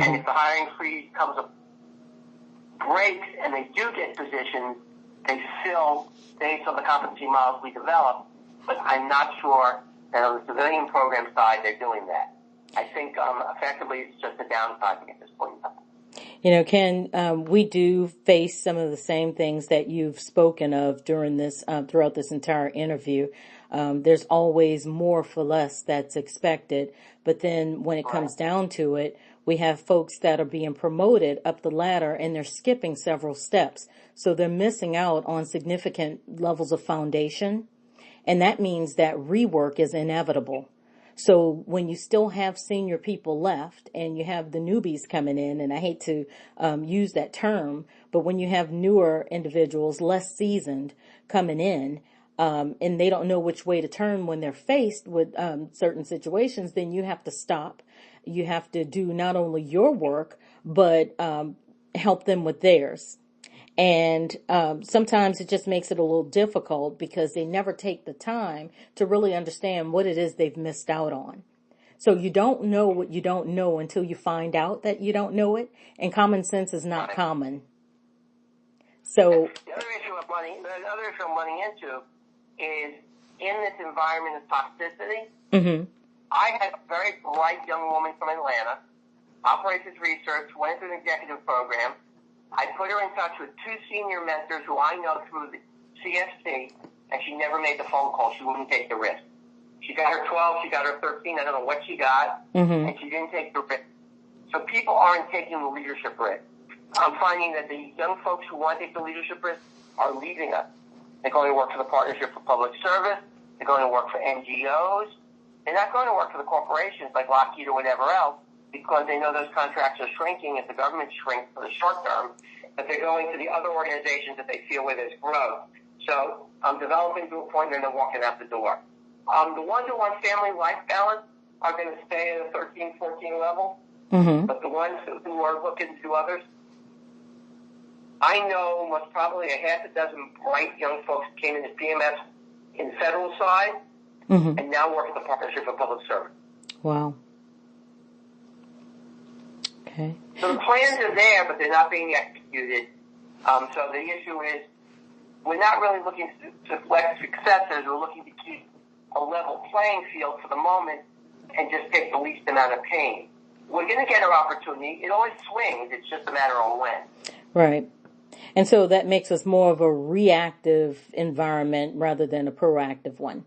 And if the hiring freeze breaks and they do get positions, they fill based on the competency models we develop. But I'm not sure that on the civilian program side they're doing that. I think effectively it's just a downsizing at this point in time. You know, Ken, we do face some of the same things that you've spoken of during this, throughout this entire interview. There's always more for less that's expected. But then when it comes down to it, we have folks that are being promoted up the ladder and they're skipping several steps. So they're missing out on significant levels of foundation. And that means that rework is inevitable. So when you still have senior people left and you have the newbies coming in, and I hate to use that term, but when you have newer individuals, less seasoned, coming in, and they don't know which way to turn when they're faced with certain situations, then you have to stop. You have to do not only your work, but help them with theirs. And sometimes it just makes it a little difficult because they never take the time to really understand what it is they've missed out on. So you don't know what you don't know until you find out that you don't know it. And common sense is not common. So the other issue I'm running into is in this environment of toxicity. I had a very bright young woman from Atlanta, operations research, went through an executive program. I put her in touch with two senior mentors who I know through the CFC, and she never made the phone call. She wouldn't take the risk. She got her 12, she got her 13, I don't know what she got, and she didn't take the risk. So people aren't taking the leadership risk. I'm finding that the young folks who want to take the leadership risk are leaving us. They're going to work for the Partnership for Public Service. They're going to work for NGOs. They're not going to work for the corporations like Lockheed or whatever else, because they know those contracts are shrinking if the government shrinks for the short term, but they're going to the other organizations that they feel where there's growth. So I'm developing to a point and they're walking out the door. The ones who want family life balance are going to stay at a 13, 14 level, but the ones who are looking to do others, I know most probably a half a dozen bright young folks came into PMS in the federal side and now work at the Partnership for Public Service. Wow. Okay. So the plans are there, but they're not being executed. So the issue is we're not really looking to select successors. We're looking to keep a level playing field for the moment and just take the least amount of pain. We're going to get our opportunity. It always swings. It's just a matter of when. Right. And so that makes us more of a reactive environment rather than a proactive one.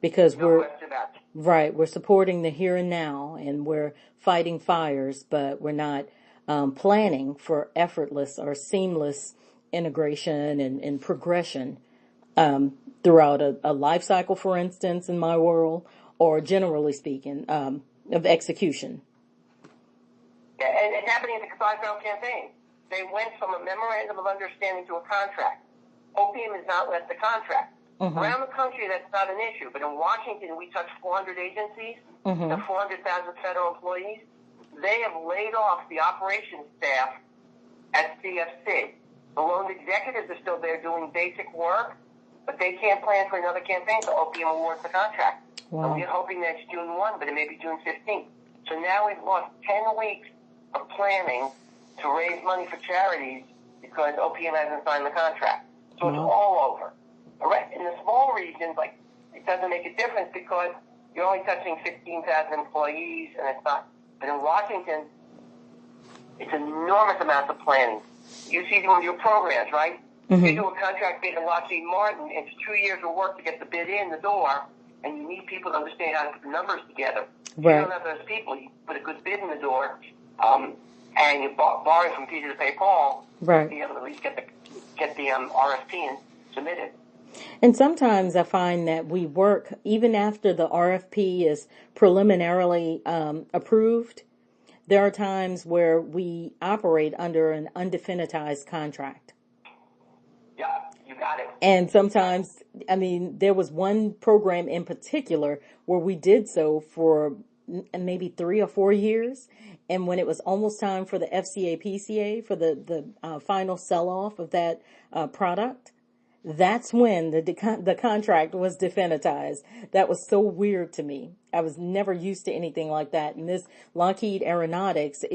Because we're supporting the here and now, and we're fighting fires, but we're not planning for effortless or seamless integration and progression throughout a life cycle, for instance, in my world, or generally speaking, of execution. Yeah, and it's happening in the federal campaign. They went from a memorandum of understanding to a contract. Opium is not left the contract. Around the country, that's not an issue. But in Washington, we touch 400 agencies, and 400,000 federal employees. They have laid off the operations staff at CFC. The loan executives are still there doing basic work, but they can't plan for another campaign, so Opium awards the contract. Wow. And we're hoping that's June 1, but it may be June 15th. So now we've lost 10 weeks of planning to raise money for charities because OPM hasn't signed the contract. So it's all over. In the small regions, it doesn't make a difference because you're only touching 15,000 employees, and it's not. But in Washington, it's enormous amounts of planning. You see them with your programs, right? You do a contract bid in Lockheed Martin, it's 2 years of work to get the bid in the door, and you need people to understand how to put the numbers together. Right. You don't have those people. You put a good bid in the door, and you borrow from Peter to pay Paul, to be able to at least get the RFP and submit it. And sometimes I find that we work, even after the RFP is preliminarily approved, there are times where we operate under an undefinitized contract. Yeah, you got it. And sometimes, there was one program in particular where we did so for maybe 3 or 4 years. And when it was almost time for the FCA PCA, for the final sell-off of that product, that's when the contract was definitized. That was so weird to me. I was never used to anything like that. And this Lockheed Aeronautics